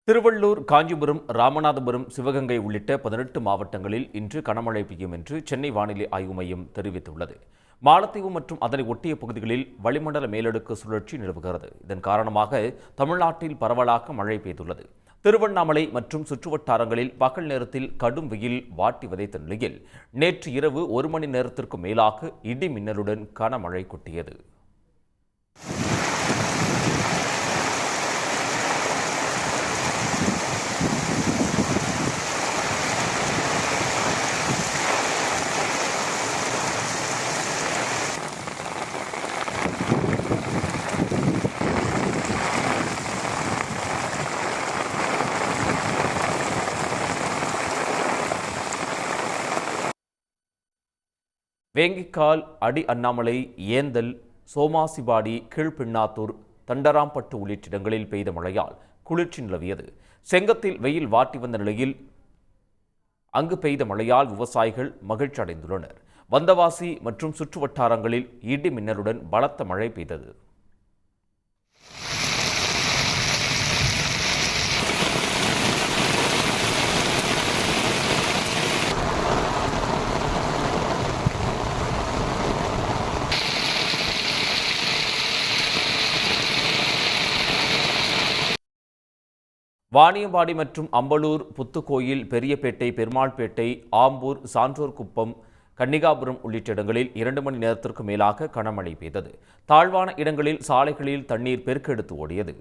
திருவள்ளூர், காஞ்சிபுரம், ராமநாதபுரம், சிவகங்கை உள்ளிட்ட 18 மாவட்டங்களில் இன்று கனமழை பெய்யும் என்று சென்னை வானிலை ஆய்வு மையம் தெரிவித்துள்ளது. மாலத்தீவு மற்றும் அதனை ஒட்டிய பகுதிகளில் வளிமண்டல மேலடுக்கு சுழற்சி நிலவுகிறது. இதன் காரணமாக தமிழ்நாட்டில் பரவலாக மழை பெய்துள்ளது. திருவண்ணாமலை மற்றும் சுற்றுவட்டாரங்களில் பகல் நேரத்தில் கடும் வெயில் வாட்டி வதைத்த நிலையில் நேற்று இரவு 1 மணி நேரத்திற்கு மேலாக இடி மின்னலுடன் கனமழை கொட்டியது. வேங்கிக்கால், அடி அண்ணாமலை, ஏந்தல், சோமாசிபாடி, கீழ்பின்னாத்தூர், தண்டராம்பட்டு உள்ளிட்ட இடங்களில் பெய்த மழையால் குளிர்ச்சி நிலவியது. செங்கத்தில் வெயில் வாட்டி வந்த நிலையில் அங்கு பெய்த மழையால் விவசாயிகள் மகிழ்ச்சி அடைந்துள்ளனர். வந்தவாசி மற்றும் சுற்றுவட்டாரங்களில் இடி மின்னலுடன் பலத்த மழை பெய்தது. வாணியம்பாடி மற்றும் அம்பலூர், புத்துக்கோயில், பெரியபேட்டை, பெருமாள்பேட்டை, ஆம்பூர், சான்றோர்குப்பம், கன்னிகாபுரம் உள்ளிட்ட இடங்களில் 2 மணி நேரத்திற்கு மேலாக கனமழை பெய்தது. தாழ்வான இடங்களில் சாலைகளில் தண்ணீர் பெருக்கெடுத்து ஓடியது.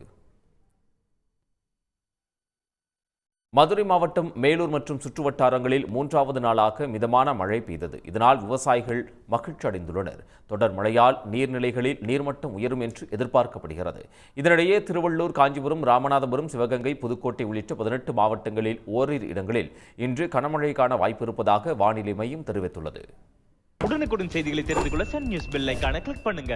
மதுரை மாவட்டம் மேலூர் மற்றும் சுற்றுவட்டாரங்களில் 3வது நாளாக மிதமான மழை பெய்தது. இதனால் விவசாயிகள் மகிழ்ச்சி அடைந்துள்ளனர். தொடர் மழையால் நீர்நிலைகளில் நீர்மட்டம் உயரும் என்று எதிர்பார்க்கப்படுகிறது. இதனிடையே திருவள்ளூர், காஞ்சிபுரம், ராமநாதபுரம், சிவகங்கை, புதுக்கோட்டை உள்ளிட்ட 18 மாவட்டங்களில் ஓரிரு இடங்களில் இன்று கனமழைக்கான வாய்ப்பு இருப்பதாக வானிலை மையம் தெரிவித்துள்ளது. உடனுக்குடன் செய்திகளை தெரிந்து கொள்ள சன் நியூஸ் பெல் ஐகானை கிளிக் பண்ணுங்க.